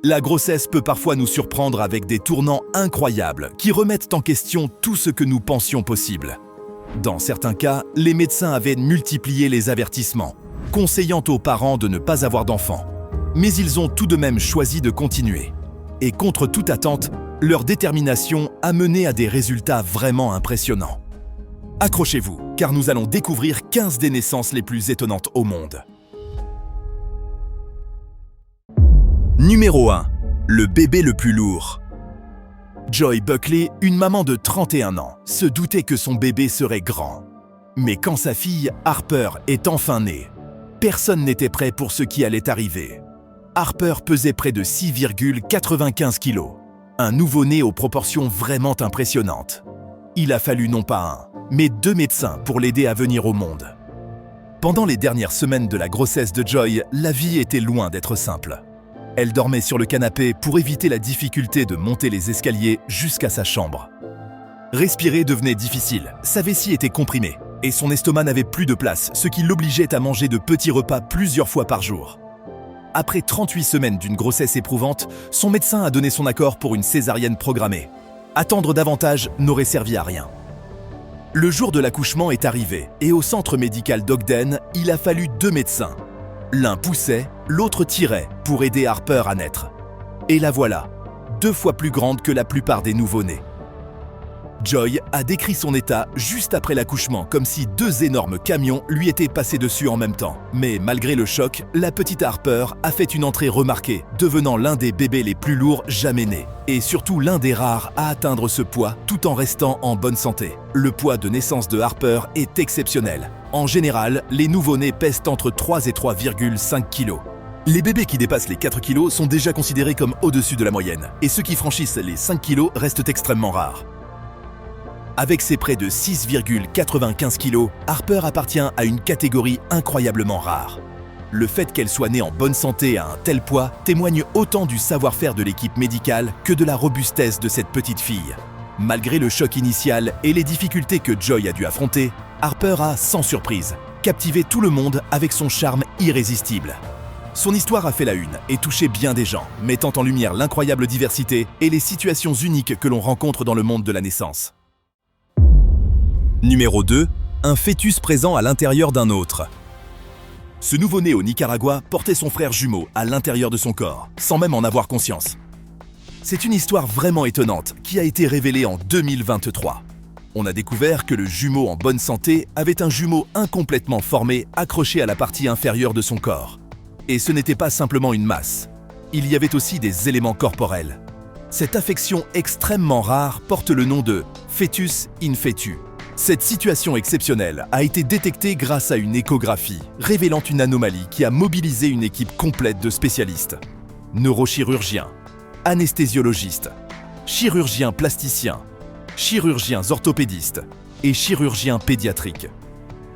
La grossesse peut parfois nous surprendre avec des tournants incroyables qui remettent en question tout ce que nous pensions possible. Dans certains cas, les médecins avaient multiplié les avertissements, conseillant aux parents de ne pas avoir d'enfants. Mais ils ont tout de même choisi de continuer. Et contre toute attente, leur détermination a mené à des résultats vraiment impressionnants. Accrochez-vous, car nous allons découvrir 15 des naissances les plus étonnantes au monde. Numéro 1. Le bébé le plus lourd. Joy Buckley, une maman de 31 ans, se doutait que son bébé serait grand. Mais quand sa fille, Harper, est enfin née, personne n'était prêt pour ce qui allait arriver. Harper pesait près de 6,95 kg, un nouveau-né aux proportions vraiment impressionnantes. Il a fallu non pas un, mais 2 médecins pour l'aider à venir au monde. Pendant les dernières semaines de la grossesse de Joy, la vie était loin d'être simple. Elle dormait sur le canapé pour éviter la difficulté de monter les escaliers jusqu'à sa chambre. Respirer devenait difficile, sa vessie était comprimée et son estomac n'avait plus de place, ce qui l'obligeait à manger de petits repas plusieurs fois par jour. Après 38 semaines d'une grossesse éprouvante, son médecin a donné son accord pour une césarienne programmée. Attendre davantage n'aurait servi à rien. Le jour de l'accouchement est arrivé et au centre médical d'Ogden, il a fallu 2 médecins. L'un poussait, l'autre tirait pour aider Harper à naître. Et la voilà, 2 fois plus grande que la plupart des nouveau-nés. Joy a décrit son état juste après l'accouchement comme si 2 énormes camions lui étaient passés dessus en même temps. Mais malgré le choc, la petite Harper a fait une entrée remarquée, devenant l'un des bébés les plus lourds jamais nés. Et surtout l'un des rares à atteindre ce poids tout en restant en bonne santé. Le poids de naissance de Harper est exceptionnel. En général, les nouveau-nés pèsent entre 3 et 3,5 kg. Les bébés qui dépassent les 4 kg sont déjà considérés comme au-dessus de la moyenne, et ceux qui franchissent les 5 kg restent extrêmement rares. Avec ses près de 6,95 kg, Harper appartient à une catégorie incroyablement rare. Le fait qu'elle soit née en bonne santé à un tel poids témoigne autant du savoir-faire de l'équipe médicale que de la robustesse de cette petite fille. Malgré le choc initial et les difficultés que Joy a dû affronter, Harper a, sans surprise, captivé tout le monde avec son charme irrésistible. Son histoire a fait la une et touché bien des gens, mettant en lumière l'incroyable diversité et les situations uniques que l'on rencontre dans le monde de la naissance. Numéro 2. Un fœtus présent à l'intérieur d'un autre. Ce nouveau-né au Nicaragua portait son frère jumeau à l'intérieur de son corps, sans même en avoir conscience. C'est une histoire vraiment étonnante qui a été révélée en 2023. On a découvert que le jumeau en bonne santé avait un jumeau incomplètement formé accroché à la partie inférieure de son corps. Et ce n'était pas simplement une masse. Il y avait aussi des éléments corporels. Cette affection extrêmement rare porte le nom de fœtus in fetu. Cette situation exceptionnelle a été détectée grâce à une échographie, révélant une anomalie qui a mobilisé une équipe complète de spécialistes. Neurochirurgiens, anesthésologistes, chirurgiens plasticiens, chirurgiens orthopédistes et chirurgiens pédiatriques.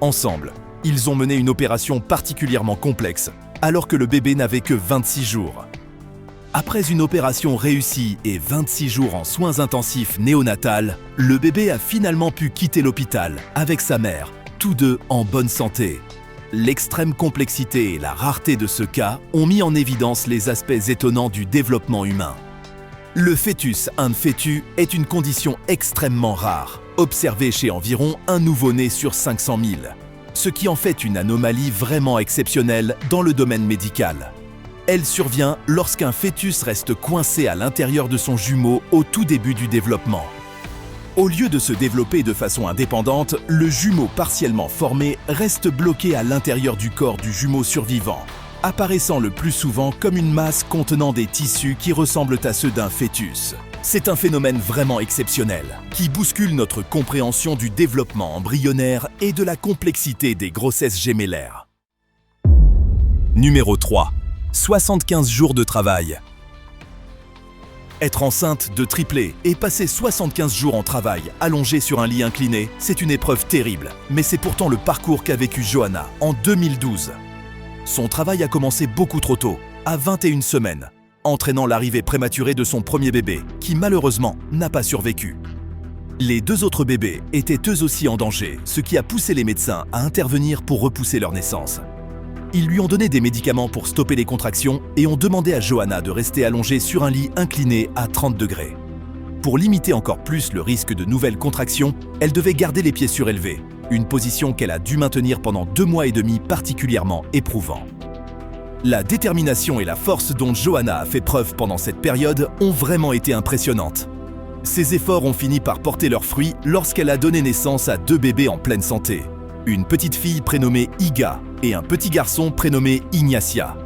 Ensemble, ils ont mené une opération particulièrement complexe, alors que le bébé n'avait que 26 jours. Après une opération réussie et 26 jours en soins intensifs néonatals, le bébé a finalement pu quitter l'hôpital avec sa mère, tous deux en bonne santé. L'extrême complexité et la rareté de ce cas ont mis en évidence les aspects étonnants du développement humain. Le fœtus in fetu est une condition extrêmement rare, observée chez environ un nouveau-né sur 500 000, ce qui en fait une anomalie vraiment exceptionnelle dans le domaine médical. Elle survient lorsqu'un fœtus reste coincé à l'intérieur de son jumeau au tout début du développement. Au lieu de se développer de façon indépendante, le jumeau partiellement formé reste bloqué à l'intérieur du corps du jumeau survivant, apparaissant le plus souvent comme une masse contenant des tissus qui ressemblent à ceux d'un fœtus. C'est un phénomène vraiment exceptionnel, qui bouscule notre compréhension du développement embryonnaire et de la complexité des grossesses gémellaires. Numéro 3. 75 jours de travail. Être enceinte de triplé et passer 75 jours en travail allongé sur un lit incliné, c'est une épreuve terrible. Mais c'est pourtant le parcours qu'a vécu Johanna en 2012. Son travail a commencé beaucoup trop tôt, à 21 semaines, entraînant l'arrivée prématurée de son premier bébé, qui malheureusement n'a pas survécu. Les 2 autres bébés étaient eux aussi en danger, ce qui a poussé les médecins à intervenir pour repousser leur naissance. Ils lui ont donné des médicaments pour stopper les contractions et ont demandé à Johanna de rester allongée sur un lit incliné à 30 degrés. Pour limiter encore plus le risque de nouvelles contractions, elle devait garder les pieds surélevés, une position qu'elle a dû maintenir pendant 2 mois et demi particulièrement éprouvant. La détermination et la force dont Johanna a fait preuve pendant cette période ont vraiment été impressionnantes. Ses efforts ont fini par porter leurs fruits lorsqu'elle a donné naissance à 2 bébés en pleine santé. Une petite fille prénommée Iga et un petit garçon prénommé Ignacia.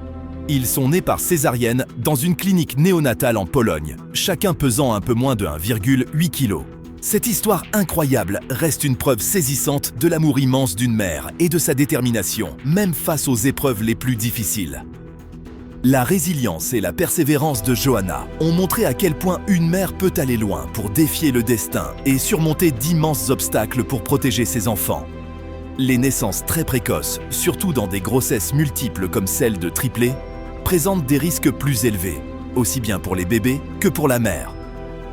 Ils sont nés par césarienne dans une clinique néonatale en Pologne, chacun pesant un peu moins de 1,8 kg. Cette histoire incroyable reste une preuve saisissante de l'amour immense d'une mère et de sa détermination, même face aux épreuves les plus difficiles. La résilience et la persévérance de Johanna ont montré à quel point une mère peut aller loin pour défier le destin et surmonter d'immenses obstacles pour protéger ses enfants. Les naissances très précoces, surtout dans des grossesses multiples comme celle de triplés, présentent des risques plus élevés, aussi bien pour les bébés que pour la mère.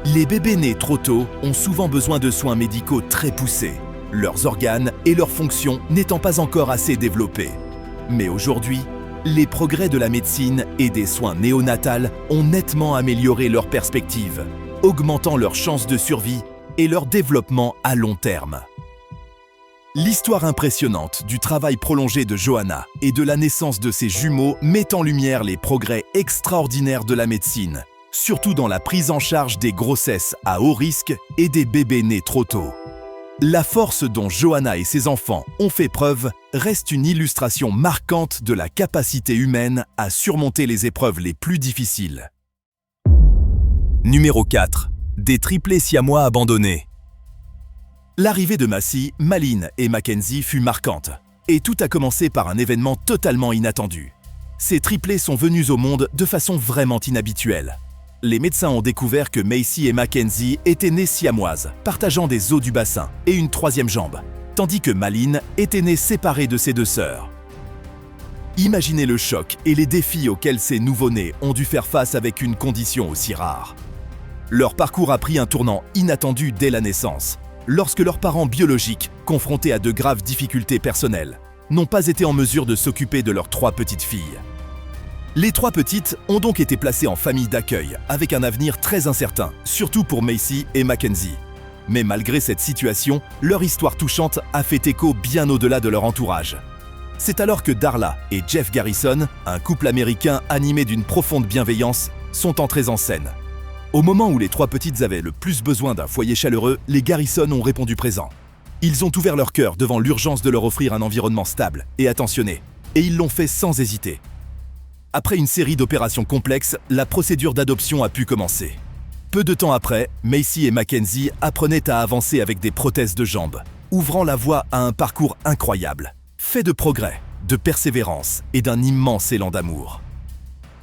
Les bébés nés trop tôt ont souvent besoin de soins médicaux très poussés, leurs organes et leurs fonctions n'étant pas encore assez développés. Mais aujourd'hui, les progrès de la médecine et des soins néonatals ont nettement amélioré leurs perspectives, augmentant leurs chances de survie et leur développement à long terme. L'histoire impressionnante du travail prolongé de Johanna et de la naissance de ses jumeaux met en lumière les progrès extraordinaires de la médecine, surtout dans la prise en charge des grossesses à haut risque et des bébés nés trop tôt. La force dont Johanna et ses enfants ont fait preuve reste une illustration marquante de la capacité humaine à surmonter les épreuves les plus difficiles. Numéro 4. Des triplés siamois abandonnés. L'arrivée de Massey, Malin et Mackenzie fut marquante. Et tout a commencé par un événement totalement inattendu. Ces triplés sont venus au monde de façon vraiment inhabituelle. Les médecins ont découvert que Massey et Mackenzie étaient nées siamoises, partageant des os du bassin et une 3e jambe, tandis que Malin était née séparée de ses 2 sœurs. Imaginez le choc et les défis auxquels ces nouveau-nés ont dû faire face avec une condition aussi rare. Leur parcours a pris un tournant inattendu dès la naissance, lorsque leurs parents biologiques, confrontés à de graves difficultés personnelles, n'ont pas été en mesure de s'occuper de leurs 3 petites filles. Les 3 petites ont donc été placées en famille d'accueil, avec un avenir très incertain, surtout pour Massey et Mackenzie. Mais malgré cette situation, leur histoire touchante a fait écho bien au-delà de leur entourage. C'est alors que Darla et Jeff Garrison, un couple américain animé d'une profonde bienveillance, sont entrés en scène. Au moment où les 3 petites avaient le plus besoin d'un foyer chaleureux, les Garrison ont répondu présent. Ils ont ouvert leur cœur devant l'urgence de leur offrir un environnement stable et attentionné, et ils l'ont fait sans hésiter. Après une série d'opérations complexes, la procédure d'adoption a pu commencer. Peu de temps après, Massey et Mackenzie apprenaient à avancer avec des prothèses de jambes, ouvrant la voie à un parcours incroyable, fait de progrès, de persévérance et d'un immense élan d'amour.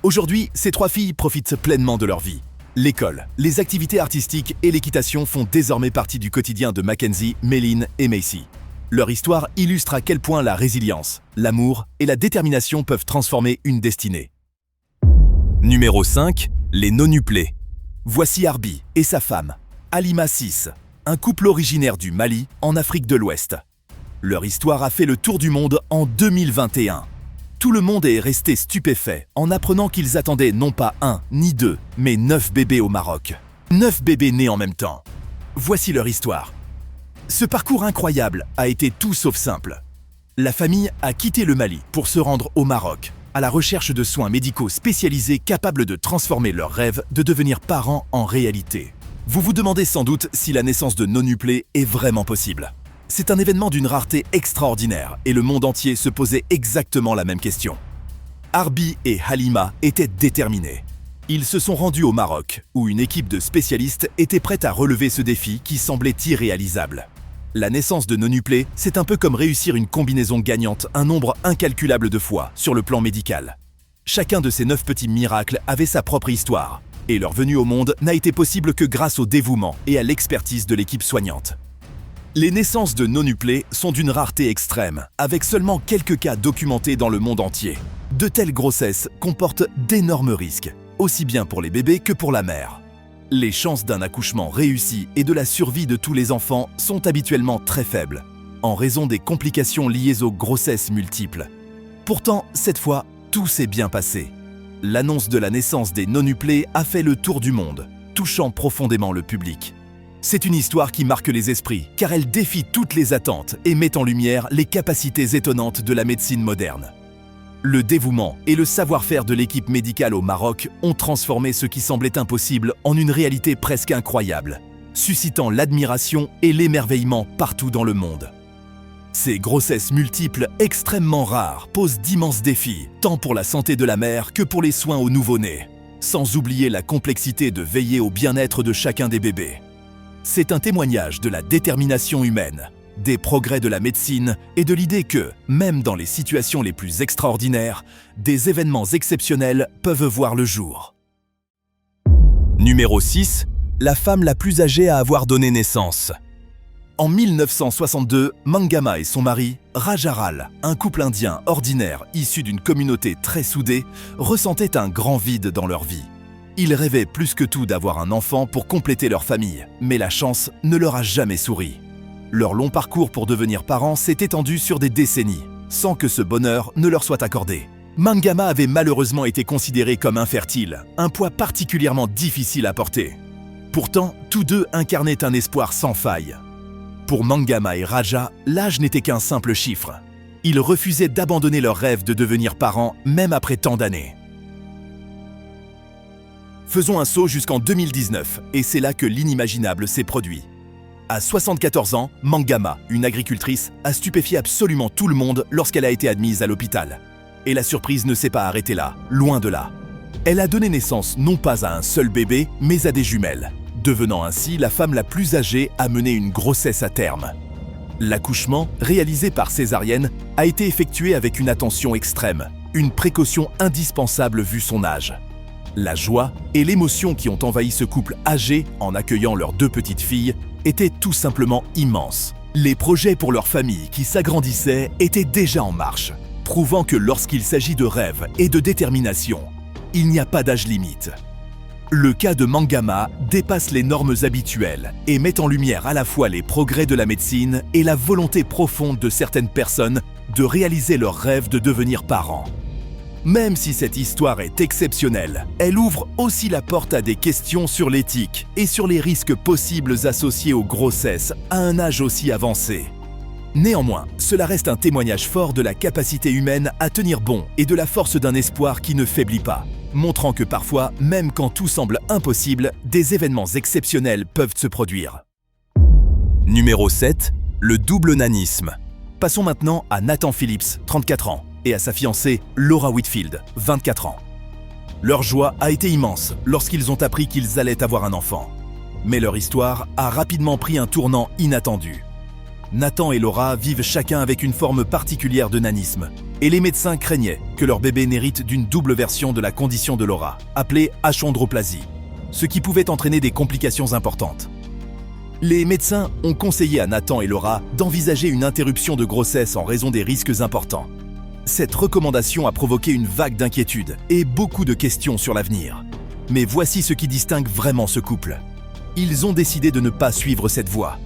Aujourd'hui, ces 3 filles profitent pleinement de leur vie. L'école, les activités artistiques et l'équitation font désormais partie du quotidien de Mackenzie, Malin et Massey. Leur histoire illustre à quel point la résilience, l'amour et la détermination peuvent transformer une destinée. Numéro 5. Les nonuplés. Voici Arbi et sa femme, Halima Sis, un couple originaire du Mali, en Afrique de l'Ouest. Leur histoire a fait le tour du monde en 2021. Tout le monde est resté stupéfait en apprenant qu'ils attendaient non pas 1 ni 2, mais 9 bébés au Maroc. 9 bébés nés en même temps. Voici leur histoire. Ce parcours incroyable a été tout sauf simple. La famille a quitté le Mali pour se rendre au Maroc, à la recherche de soins médicaux spécialisés capables de transformer leur rêve de devenir parents en réalité. Vous vous demandez sans doute si la naissance de nonuplés est vraiment possible. C'est un événement d'une rareté extraordinaire et le monde entier se posait exactement la même question. Arbi et Halima étaient déterminés. Ils se sont rendus au Maroc, où une équipe de spécialistes était prête à relever ce défi qui semblait irréalisable. La naissance de nonuplés, c'est un peu comme réussir une combinaison gagnante un nombre incalculable de fois sur le plan médical. Chacun de ces 9 petits miracles avait sa propre histoire, et leur venue au monde n'a été possible que grâce au dévouement et à l'expertise de l'équipe soignante. Les naissances de nonuplés sont d'une rareté extrême, avec seulement quelques cas documentés dans le monde entier. De telles grossesses comportent d'énormes risques, aussi bien pour les bébés que pour la mère. Les chances d'un accouchement réussi et de la survie de tous les enfants sont habituellement très faibles, en raison des complications liées aux grossesses multiples. Pourtant, cette fois, tout s'est bien passé. L'annonce de la naissance des nonuplés a fait le tour du monde, touchant profondément le public. C'est une histoire qui marque les esprits, car elle défie toutes les attentes et met en lumière les capacités étonnantes de la médecine moderne. Le dévouement et le savoir-faire de l'équipe médicale au Maroc ont transformé ce qui semblait impossible en une réalité presque incroyable, suscitant l'admiration et l'émerveillement partout dans le monde. Ces grossesses multiples extrêmement rares posent d'immenses défis, tant pour la santé de la mère que pour les soins aux nouveau-nés, sans oublier la complexité de veiller au bien-être de chacun des bébés. C'est un témoignage de la détermination humaine, des progrès de la médecine et de l'idée que, même dans les situations les plus extraordinaires, des événements exceptionnels peuvent voir le jour. Numéro 6. La femme la plus âgée à avoir donné naissance. En 1962, Mangama et son mari, Rajaral, un couple indien ordinaire issu d'une communauté très soudée, ressentaient un grand vide dans leur vie. Ils rêvaient plus que tout d'avoir un enfant pour compléter leur famille, mais la chance ne leur a jamais souri. Leur long parcours pour devenir parents s'est étendu sur des décennies, sans que ce bonheur ne leur soit accordé. Mangama avait malheureusement été considéré comme infertile, un poids particulièrement difficile à porter. Pourtant, tous deux incarnaient un espoir sans faille. Pour Mangama et Raja, l'âge n'était qu'un simple chiffre. Ils refusaient d'abandonner leur rêve de devenir parents, même après tant d'années. Faisons un saut jusqu'en 2019, et c'est là que l'inimaginable s'est produit. À 74 ans, Mangama, une agricultrice, a stupéfié absolument tout le monde lorsqu'elle a été admise à l'hôpital. Et la surprise ne s'est pas arrêtée là, loin de là. Elle a donné naissance non pas à un seul bébé, mais à des jumelles, devenant ainsi la femme la plus âgée à mener une grossesse à terme. L'accouchement, réalisé par césarienne, a été effectué avec une attention extrême, une précaution indispensable vu son âge. La joie et l'émotion qui ont envahi ce couple âgé en accueillant leurs deux petites filles étaient tout simplement immenses. Les projets pour leur famille qui s'agrandissaient étaient déjà en marche, prouvant que lorsqu'il s'agit de rêves et de détermination, il n'y a pas d'âge limite. Le cas de Mangama dépasse les normes habituelles et met en lumière à la fois les progrès de la médecine et la volonté profonde de certaines personnes de réaliser leur rêve de devenir parents. Même si cette histoire est exceptionnelle, elle ouvre aussi la porte à des questions sur l'éthique et sur les risques possibles associés aux grossesses à un âge aussi avancé. Néanmoins, cela reste un témoignage fort de la capacité humaine à tenir bon et de la force d'un espoir qui ne faiblit pas, montrant que parfois, même quand tout semble impossible, des événements exceptionnels peuvent se produire. Numéro 7. Le double nanisme. Passons maintenant à Nathan Phillips, 34 ans, et à sa fiancée Laura Whitfield, 24 ans. Leur joie a été immense lorsqu'ils ont appris qu'ils allaient avoir un enfant. Mais leur histoire a rapidement pris un tournant inattendu. Nathan et Laura vivent chacun avec une forme particulière de nanisme, et les médecins craignaient que leur bébé n'hérite d'une double version de la condition de Laura, appelée achondroplasie, ce qui pouvait entraîner des complications importantes. Les médecins ont conseillé à Nathan et Laura d'envisager une interruption de grossesse en raison des risques importants. Cette recommandation a provoqué une vague d'inquiétude et beaucoup de questions sur l'avenir. Mais voici ce qui distingue vraiment ce couple. Ils ont décidé de ne pas suivre cette voie.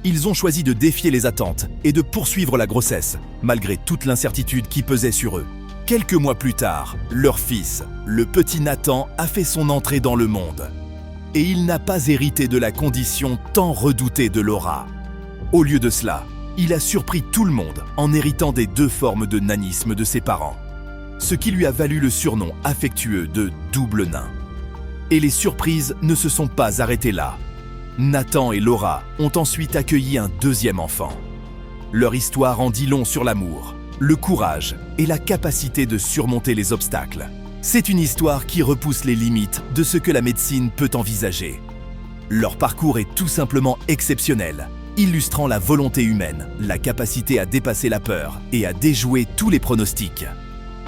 Ils ont choisi de défier les attentes et de poursuivre la grossesse, malgré toute l'incertitude qui pesait sur eux. Quelques mois plus tard, leur fils, le petit Nathan, a fait son entrée dans le monde. Et il n'a pas hérité de la condition tant redoutée de Laura. Au lieu de cela, il a surpris tout le monde en héritant des deux formes de nanisme de ses parents, ce qui lui a valu le surnom affectueux de double nain. Et les surprises ne se sont pas arrêtées là. Nathan et Laura ont ensuite accueilli un deuxième enfant. Leur histoire en dit long sur l'amour, le courage et la capacité de surmonter les obstacles. C'est une histoire qui repousse les limites de ce que la médecine peut envisager. Leur parcours est tout simplement exceptionnel, illustrant la volonté humaine, la capacité à dépasser la peur et à déjouer tous les pronostics.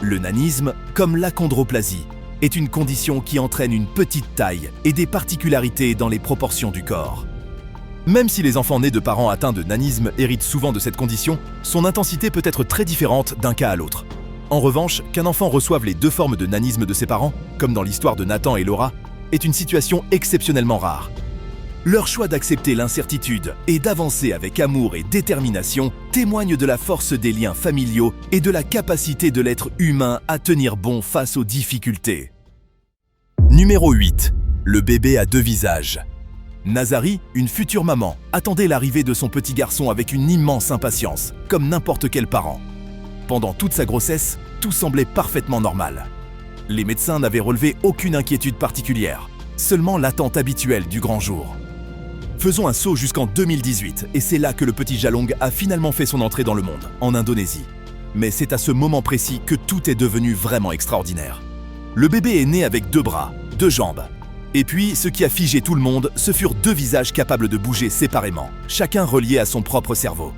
Le nanisme, comme l'achondroplasie, est une condition qui entraîne une petite taille et des particularités dans les proportions du corps. Même si les enfants nés de parents atteints de nanisme héritent souvent de cette condition, son intensité peut être très différente d'un cas à l'autre. En revanche, qu'un enfant reçoive les deux formes de nanisme de ses parents, comme dans l'histoire de Nathan et Laura, est une situation exceptionnellement rare. Leur choix d'accepter l'incertitude et d'avancer avec amour et détermination témoigne de la force des liens familiaux et de la capacité de l'être humain à tenir bon face aux difficultés. Numéro 8. Le bébé a deux visages. Nazari, une future maman, attendait l'arrivée de son petit garçon avec une immense impatience, comme n'importe quel parent. Pendant toute sa grossesse, tout semblait parfaitement normal. Les médecins n'avaient relevé aucune inquiétude particulière, seulement l'attente habituelle du grand jour. Faisons un saut jusqu'en 2018, et c'est là que le petit Jalong a finalement fait son entrée dans le monde, en Indonésie. Mais c'est à ce moment précis que tout est devenu vraiment extraordinaire. Le bébé est né avec 2 bras, 2 jambes. Et puis, ce qui a figé tout le monde, ce furent 2 visages capables de bouger séparément, chacun relié à son propre cerveau.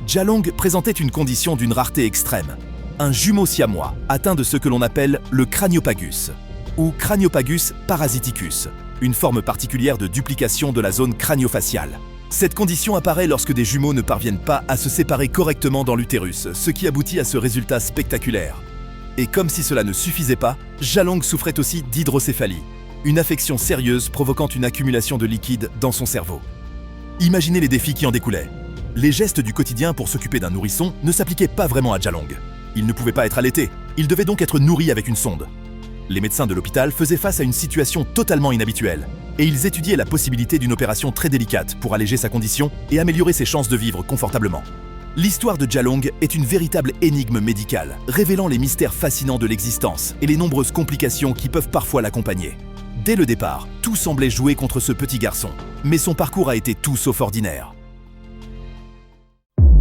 Jalong présentait une condition d'une rareté extrême, un jumeau siamois atteint de ce que l'on appelle le Craniopagus, ou Craniopagus parasiticus, une forme particulière de duplication de la zone crânio-faciale. Cette condition apparaît lorsque des jumeaux ne parviennent pas à se séparer correctement dans l'utérus, ce qui aboutit à ce résultat spectaculaire. Et comme si cela ne suffisait pas, Jalong souffrait aussi d'hydrocéphalie, une affection sérieuse provoquant une accumulation de liquide dans son cerveau. Imaginez les défis qui en découlaient. Les gestes du quotidien pour s'occuper d'un nourrisson ne s'appliquaient pas vraiment à Jalong. Il ne pouvait pas être allaité, il devait donc être nourri avec une sonde. Les médecins de l'hôpital faisaient face à une situation totalement inhabituelle, et ils étudiaient la possibilité d'une opération très délicate pour alléger sa condition et améliorer ses chances de vivre confortablement. L'histoire de Jalong est une véritable énigme médicale, révélant les mystères fascinants de l'existence et les nombreuses complications qui peuvent parfois l'accompagner. Dès le départ, tout semblait jouer contre ce petit garçon, mais son parcours a été tout sauf ordinaire.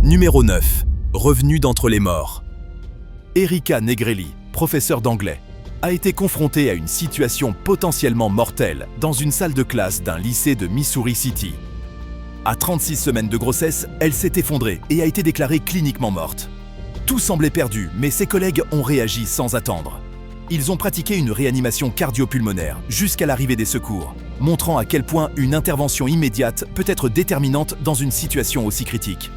Numéro 9. Revenu d'entre les morts. Erika Negrelli, professeure d'anglais, a été confrontée à une situation potentiellement mortelle dans une salle de classe d'un lycée de Missouri City. À 36 semaines de grossesse, elle s'est effondrée et a été déclarée cliniquement morte. Tout semblait perdu, mais ses collègues ont réagi sans attendre. Ils ont pratiqué une réanimation cardio-pulmonaire jusqu'à l'arrivée des secours, montrant à quel point une intervention immédiate peut être déterminante dans une situation aussi critique.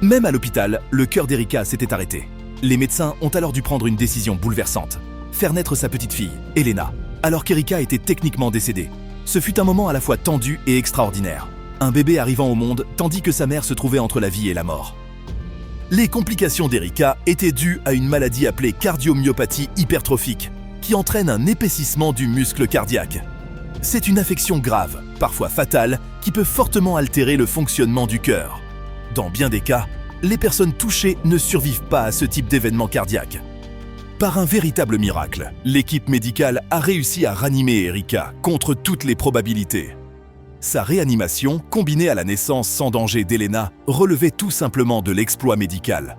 Même à l'hôpital, le cœur d'Erika s'était arrêté. Les médecins ont alors dû prendre une décision bouleversante. Faire naître sa petite fille, Elena, alors qu'Erika était techniquement décédée. Ce fut un moment à la fois tendu et extraordinaire. Un bébé arrivant au monde tandis que sa mère se trouvait entre la vie et la mort. Les complications d'Erika étaient dues à une maladie appelée cardiomyopathie hypertrophique, qui entraîne un épaississement du muscle cardiaque. C'est une affection grave, parfois fatale, qui peut fortement altérer le fonctionnement du cœur. Dans bien des cas, les personnes touchées ne survivent pas à ce type d'événement cardiaque. Par un véritable miracle, l'équipe médicale a réussi à ranimer Erika contre toutes les probabilités. Sa réanimation, combinée à la naissance sans danger d'Elena, relevait tout simplement de l'exploit médical.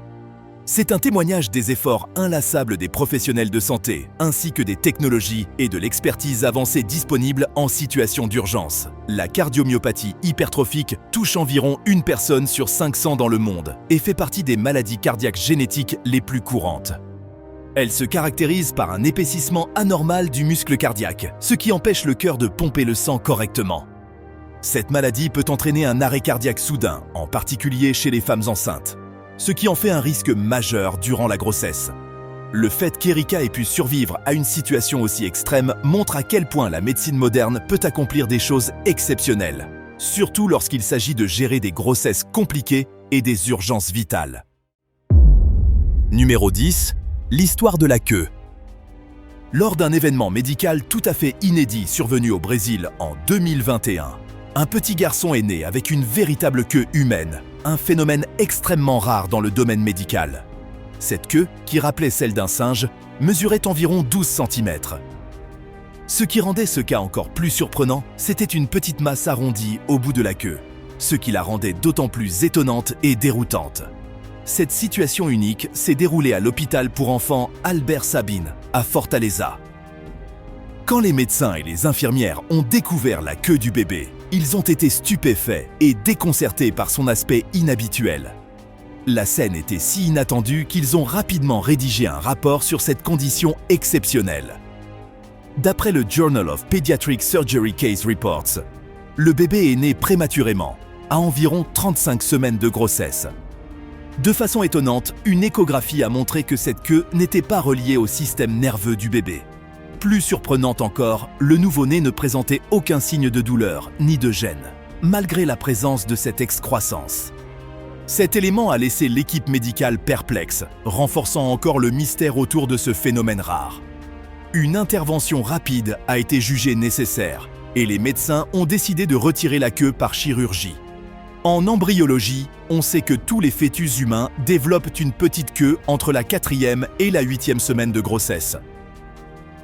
C'est un témoignage des efforts inlassables des professionnels de santé, ainsi que des technologies et de l'expertise avancée disponibles en situation d'urgence. La cardiomyopathie hypertrophique touche environ 1 personne sur 500 dans le monde et fait partie des maladies cardiaques génétiques les plus courantes. Elle se caractérise par un épaississement anormal du muscle cardiaque, ce qui empêche le cœur de pomper le sang correctement. Cette maladie peut entraîner un arrêt cardiaque soudain, en particulier chez les femmes enceintes, ce qui en fait un risque majeur durant la grossesse. Le fait qu'Erika ait pu survivre à une situation aussi extrême montre à quel point la médecine moderne peut accomplir des choses exceptionnelles, surtout lorsqu'il s'agit de gérer des grossesses compliquées et des urgences vitales. Numéro 10. L'histoire de la queue. Lors d'un événement médical tout à fait inédit survenu au Brésil en 2021, un petit garçon est né avec une véritable queue humaine, un phénomène extrêmement rare dans le domaine médical. Cette queue, qui rappelait celle d'un singe, mesurait environ 12 cm. Ce qui rendait ce cas encore plus surprenant, c'était une petite masse arrondie au bout de la queue, ce qui la rendait d'autant plus étonnante et déroutante. Cette situation unique s'est déroulée à l'hôpital pour enfants Albert Sabin, à Fortaleza. Quand les médecins et les infirmières ont découvert la queue du bébé, ils ont été stupéfaits et déconcertés par son aspect inhabituel. La scène était si inattendue qu'ils ont rapidement rédigé un rapport sur cette condition exceptionnelle. D'après le Journal of Pediatric Surgery Case Reports, le bébé est né prématurément, à environ 35 semaines de grossesse. De façon étonnante, une échographie a montré que cette queue n'était pas reliée au système nerveux du bébé. Plus surprenante encore, le nouveau-né ne présentait aucun signe de douleur ni de gêne. malgré la présence de cette excroissance. Cet élément a laissé l'équipe médicale perplexe, renforçant encore le mystère autour de ce phénomène rare. Une intervention rapide a été jugée nécessaire et les médecins ont décidé de retirer la queue par chirurgie. En embryologie, on sait que tous les fœtus humains développent une petite queue entre la 4e et la 8e semaine de grossesse.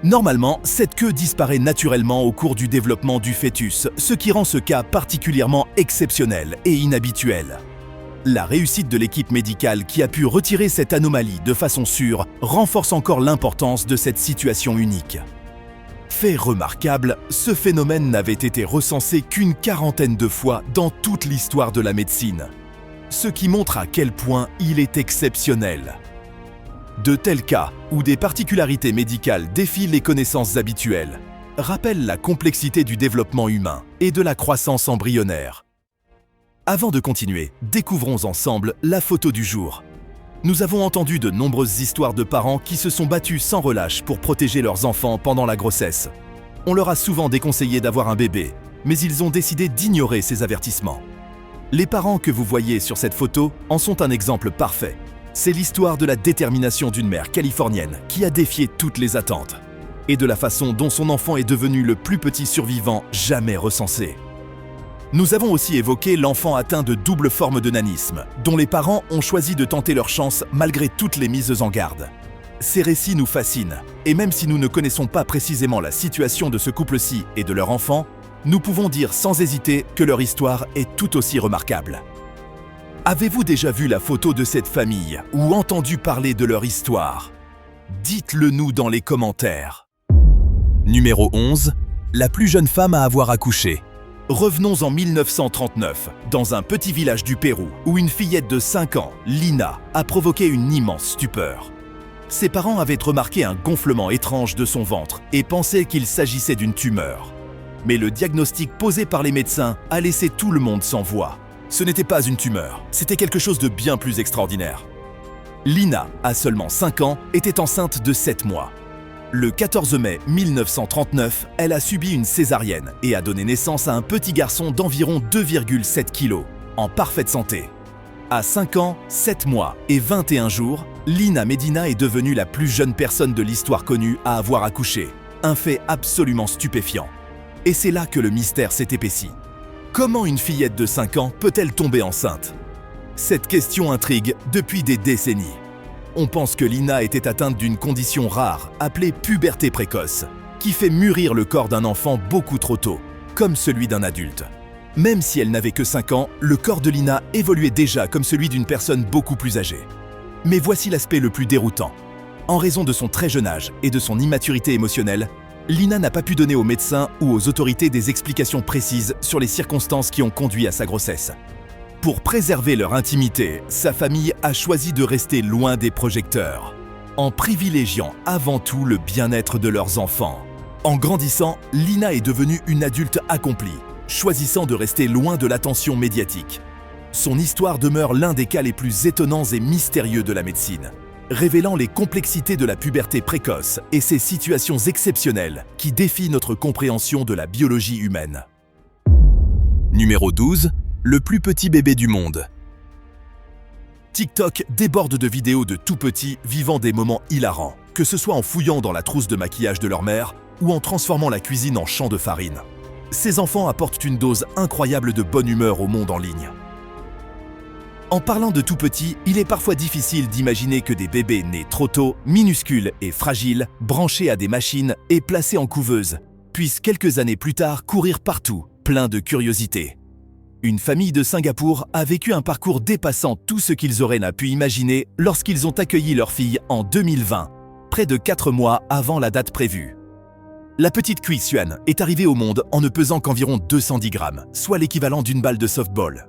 Normalement, cette queue disparaît naturellement au cours du développement du fœtus, ce qui rend ce cas particulièrement exceptionnel et inhabituel. La réussite de l'équipe médicale qui a pu retirer cette anomalie de façon sûre renforce encore l'importance de cette situation unique. Fait remarquable, ce phénomène n'avait été recensé qu'une 40aine de fois dans toute l'histoire de la médecine, ce qui montre à quel point il est exceptionnel. De tels cas, où des particularités médicales défient les connaissances habituelles, rappellent la complexité du développement humain et de la croissance embryonnaire. Avant de continuer, découvrons ensemble la photo du jour. Nous avons entendu de nombreuses histoires de parents qui se sont battus sans relâche pour protéger leurs enfants pendant la grossesse. On leur a souvent déconseillé d'avoir un bébé, mais ils ont décidé d'ignorer ces avertissements. Les parents que vous voyez sur cette photo en sont un exemple parfait. C'est l'histoire de la détermination d'une mère californienne qui a défié toutes les attentes, et de la façon dont son enfant est devenu le plus petit survivant jamais recensé. Nous avons aussi évoqué l'enfant atteint de double forme de nanisme, dont les parents ont choisi de tenter leur chance malgré toutes les mises en garde. Ces récits nous fascinent, et même si nous ne connaissons pas précisément la situation de ce couple-ci et de leur enfant, nous pouvons dire sans hésiter que leur histoire est tout aussi remarquable. Avez-vous déjà vu la photo de cette famille ou entendu parler de leur histoire? Dites-le nous dans les commentaires. Numéro 11. La plus jeune femme à avoir accouché. Revenons en 1939, dans un petit village du Pérou, où une fillette de 5 ans, Lina, a provoqué une immense stupeur. Ses parents avaient remarqué un gonflement étrange de son ventre et pensaient qu'il s'agissait d'une tumeur. Mais le diagnostic posé par les médecins a laissé tout le monde sans voix. Ce n'était pas une tumeur, c'était quelque chose de bien plus extraordinaire. Lina, à seulement 5 ans, était enceinte de 7 mois. Le 14 mai 1939, elle a subi une césarienne et a donné naissance à un petit garçon d'environ 2,7 kg, en parfaite santé. À 5 ans, 7 mois et 21 jours, Lina Medina est devenue la plus jeune personne de l'histoire connue à avoir accouché. Un fait absolument stupéfiant. Et c'est là que le mystère s'est épaissi. Comment une fillette de 5 ans peut-elle tomber enceinte? Cette question intrigue depuis des décennies. On pense que Lina était atteinte d'une condition rare, appelée puberté précoce, qui fait mûrir le corps d'un enfant beaucoup trop tôt, comme celui d'un adulte. Même si elle n'avait que 5 ans, le corps de Lina évoluait déjà comme celui d'une personne beaucoup plus âgée. Mais voici l'aspect le plus déroutant. En raison de son très jeune âge et de son immaturité émotionnelle, Lina n'a pas pu donner aux médecins ou aux autorités des explications précises sur les circonstances qui ont conduit à sa grossesse. Pour préserver leur intimité, sa famille a choisi de rester loin des projecteurs, en privilégiant avant tout le bien-être de leurs enfants. En grandissant, Lina est devenue une adulte accomplie, choisissant de rester loin de l'attention médiatique. Son histoire demeure l'un des cas les plus étonnants et mystérieux de la médecine, révélant les complexités de la puberté précoce et ces situations exceptionnelles qui défient notre compréhension de la biologie humaine. Numéro 12. Le plus petit bébé du monde. TikTok déborde de vidéos de tout petits vivant des moments hilarants, que ce soit en fouillant dans la trousse de maquillage de leur mère ou en transformant la cuisine en champ de farine. Ces enfants apportent une dose incroyable de bonne humeur au monde en ligne. En parlant de tout petits, il est parfois difficile d'imaginer que des bébés nés trop tôt, minuscules et fragiles, branchés à des machines et placés en couveuse, puissent quelques années plus tard courir partout, pleins de curiosité. Une famille de Singapour a vécu un parcours dépassant tout ce qu'ils auraient pu imaginer lorsqu'ils ont accueilli leur fille en 2020, près de 4 mois avant la date prévue. La petite Cui Xuan est arrivée au monde en ne pesant qu'environ 210 grammes, soit l'équivalent d'une balle de softball.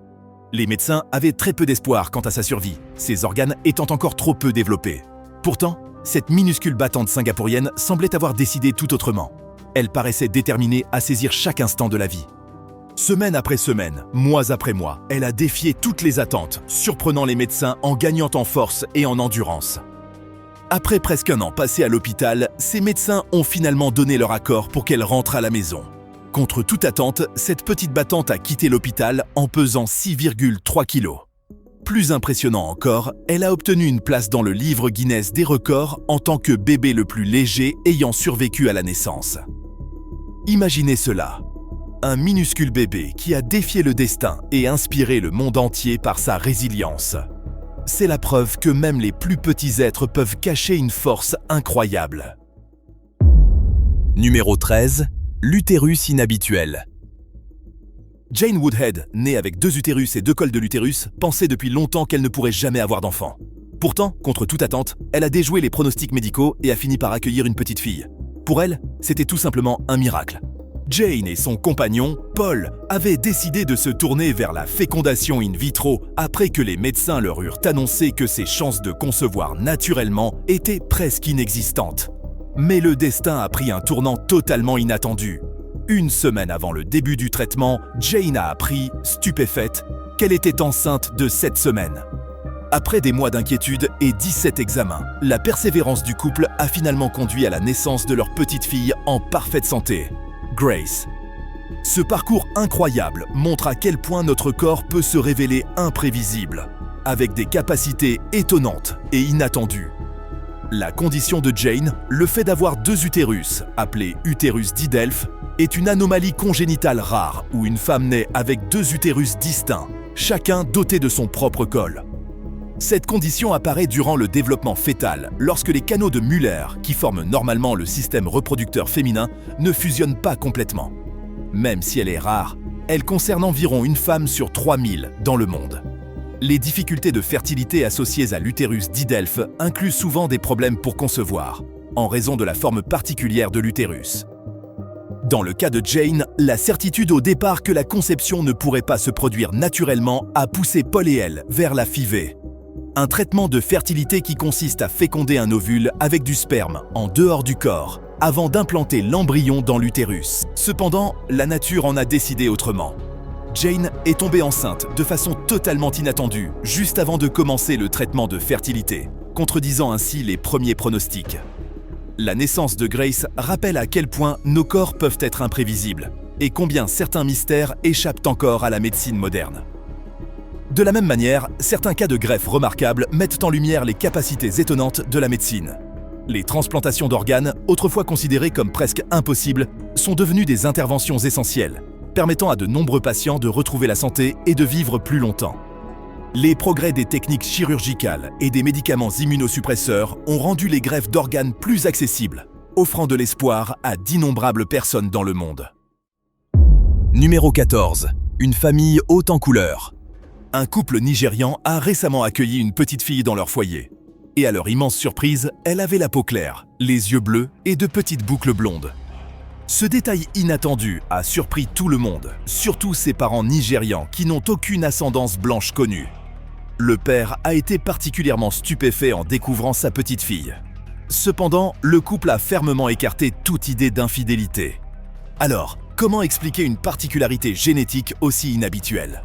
Les médecins avaient très peu d'espoir quant à sa survie, ses organes étant encore trop peu développés. Pourtant, cette minuscule battante singapourienne semblait avoir décidé tout autrement. Elle paraissait déterminée à saisir chaque instant de la vie. Semaine après semaine, mois après mois, elle a défié toutes les attentes, surprenant les médecins en gagnant en force et en endurance. Après presque un an passé à l'hôpital, ces médecins ont finalement donné leur accord pour qu'elle rentre à la maison. Contre toute attente, cette petite battante a quitté l'hôpital en pesant 6,3 kg. Plus impressionnant encore, elle a obtenu une place dans le livre Guinness des records en tant que bébé le plus léger ayant survécu à la naissance. Imaginez cela, un minuscule bébé qui a défié le destin et inspiré le monde entier par sa résilience. C'est la preuve que même les plus petits êtres peuvent cacher une force incroyable. Numéro 13. L'utérus inhabituel. Jane Woodhead, née avec 2 utérus et 2 cols de l'utérus, pensait depuis longtemps qu'elle ne pourrait jamais avoir d'enfant. Pourtant, contre toute attente, elle a déjoué les pronostics médicaux et a fini par accueillir une petite fille. Pour elle, c'était tout simplement un miracle. Jane et son compagnon, Paul, avaient décidé de se tourner vers la fécondation in vitro après que les médecins leur eurent annoncé que ses chances de concevoir naturellement étaient presque inexistantes. Mais le destin a pris un tournant totalement inattendu. Une semaine avant le début du traitement, Jane a appris, stupéfaite, qu'elle était enceinte de 7 semaines. Après des mois d'inquiétude et 17 examens, la persévérance du couple a finalement conduit à la naissance de leur petite fille en parfaite santé, Grace. Ce parcours incroyable montre à quel point notre corps peut se révéler imprévisible, avec des capacités étonnantes et inattendues. La condition de Jane, le fait d'avoir 2 utérus, appelé utérus didelphe, est une anomalie congénitale rare où une femme naît avec 2 utérus distincts, chacun doté de son propre col. Cette condition apparaît durant le développement fœtal, lorsque les canaux de Müller, qui forment normalement le système reproducteur féminin, ne fusionnent pas complètement. Même si elle est rare, elle concerne environ une femme sur 3000 dans le monde. Les difficultés de fertilité associées à l'utérus didelphe incluent souvent des problèmes pour concevoir, en raison de la forme particulière de l'utérus. Dans le cas de Jane, la certitude au départ que la conception ne pourrait pas se produire naturellement a poussé Paul et elle vers la FIV, un traitement de fertilité qui consiste à féconder un ovule avec du sperme en dehors du corps, avant d'implanter l'embryon dans l'utérus. Cependant, la nature en a décidé autrement. Jane est tombée enceinte de façon totalement inattendue, juste avant de commencer le traitement de fertilité, contredisant ainsi les premiers pronostics. La naissance de Grace rappelle à quel point nos corps peuvent être imprévisibles et combien certains mystères échappent encore à la médecine moderne. De la même manière, certains cas de greffe remarquables mettent en lumière les capacités étonnantes de la médecine. Les transplantations d'organes, autrefois considérées comme presque impossibles, sont devenues des interventions essentielles, permettant à de nombreux patients de retrouver la santé et de vivre plus longtemps. Les progrès des techniques chirurgicales et des médicaments immunosuppresseurs ont rendu les greffes d'organes plus accessibles, offrant de l'espoir à d'innombrables personnes dans le monde. Numéro 14. Une famille haute en couleurs. Un couple nigérian a récemment accueilli une petite fille dans leur foyer. Et à leur immense surprise, elle avait la peau claire, les yeux bleus et de petites boucles blondes. Ce détail inattendu a surpris tout le monde, surtout ses parents nigérians qui n'ont aucune ascendance blanche connue. Le père a été particulièrement stupéfait en découvrant sa petite fille. Cependant, le couple a fermement écarté toute idée d'infidélité. Alors, comment expliquer une particularité génétique aussi inhabituelle ?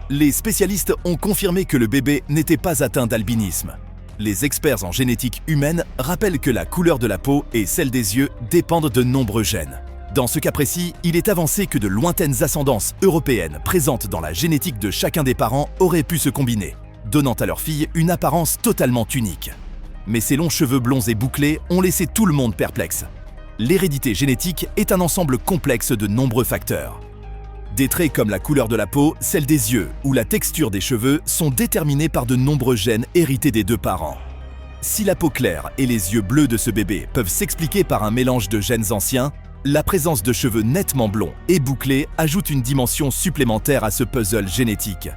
Les spécialistes ont confirmé que le bébé n'était pas atteint d'albinisme. Les experts en génétique humaine rappellent que la couleur de la peau et celle des yeux dépendent de nombreux gènes. Dans ce cas précis, il est avancé que de lointaines ascendances européennes présentes dans la génétique de chacun des parents auraient pu se combiner, donnant à leur fille une apparence totalement unique. Mais ces longs cheveux blonds et bouclés ont laissé tout le monde perplexe. L'hérédité génétique est un ensemble complexe de nombreux facteurs. Des traits comme la couleur de la peau, celle des yeux ou la texture des cheveux sont déterminés par de nombreux gènes hérités des 2 parents. Si la peau claire et les yeux bleus de ce bébé peuvent s'expliquer par un mélange de gènes anciens, la présence de cheveux nettement blonds et bouclés ajoute une dimension supplémentaire à ce puzzle génétique.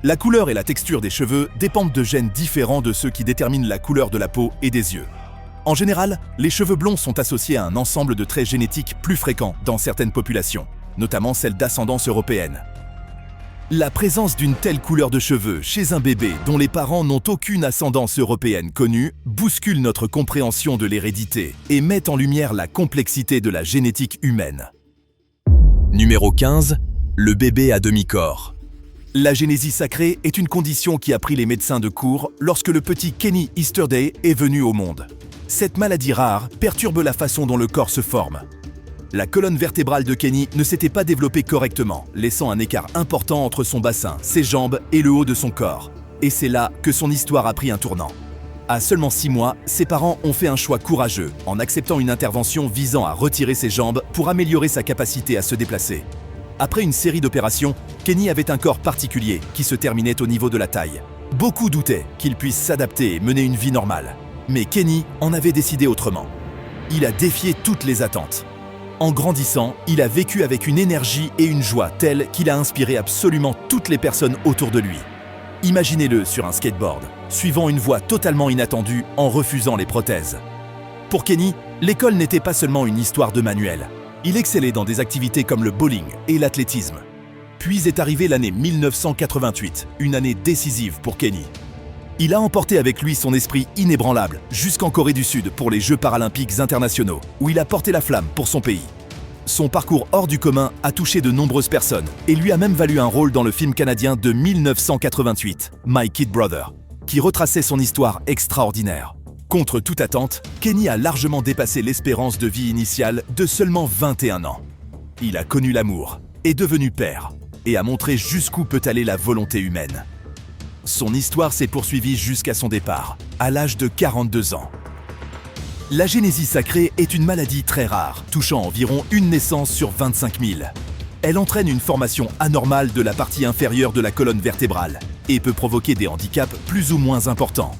La couleur et la texture des cheveux dépendent de gènes différents de ceux qui déterminent la couleur de la peau et des yeux. En général, les cheveux blonds sont associés à un ensemble de traits génétiques plus fréquents dans certaines populations, notamment celles d'ascendance européenne. La présence d'une telle couleur de cheveux chez un bébé dont les parents n'ont aucune ascendance européenne connue bouscule notre compréhension de l'hérédité et met en lumière la complexité de la génétique humaine. Numéro 15. Le bébé à demi-corps. La génésie sacrée est une condition qui a pris les médecins de court lorsque le petit Kenny Easterday est venu au monde. Cette maladie rare perturbe la façon dont le corps se forme. La colonne vertébrale de Kenny ne s'était pas développée correctement, laissant un écart important entre son bassin, ses jambes et le haut de son corps. Et c'est là que son histoire a pris un tournant. À seulement 6 mois, ses parents ont fait un choix courageux en acceptant une intervention visant à retirer ses jambes pour améliorer sa capacité à se déplacer. Après une série d'opérations, Kenny avait un corps particulier qui se terminait au niveau de la taille. Beaucoup doutaient qu'il puisse s'adapter et mener une vie normale. Mais Kenny en avait décidé autrement. Il a défié toutes les attentes. En grandissant, il a vécu avec une énergie et une joie telles qu'il a inspiré absolument toutes les personnes autour de lui. Imaginez-le sur un skateboard, suivant une voie totalement inattendue en refusant les prothèses. Pour Kenny, l'école n'était pas seulement une histoire de manuel. Il excellait dans des activités comme le bowling et l'athlétisme. Puis est arrivée l'année 1988, une année décisive pour Kenny. Il a emporté avec lui son esprit inébranlable jusqu'en Corée du Sud pour les Jeux paralympiques internationaux, où il a porté la flamme pour son pays. Son parcours hors du commun a touché de nombreuses personnes et lui a même valu un rôle dans le film canadien de 1988, My Kid Brother, qui retraçait son histoire extraordinaire. Contre toute attente, Kenny a largement dépassé l'espérance de vie initiale de seulement 21 ans. Il a connu l'amour, est devenu père et a montré jusqu'où peut aller la volonté humaine. Son histoire s'est poursuivie jusqu'à son départ, à l'âge de 42 ans. La génésie sacrée est une maladie très rare, touchant environ une naissance sur 25 000. Elle entraîne une formation anormale de la partie inférieure de la colonne vertébrale et peut provoquer des handicaps plus ou moins importants.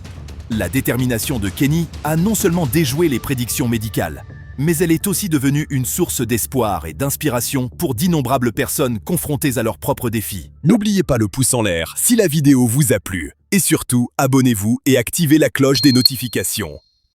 La détermination de Kenny a non seulement déjoué les prédictions médicales, mais elle est aussi devenue une source d'espoir et d'inspiration pour d'innombrables personnes confrontées à leurs propres défis. N'oubliez pas le pouce en l'air si la vidéo vous a plu. Et surtout, abonnez-vous et activez la cloche des notifications.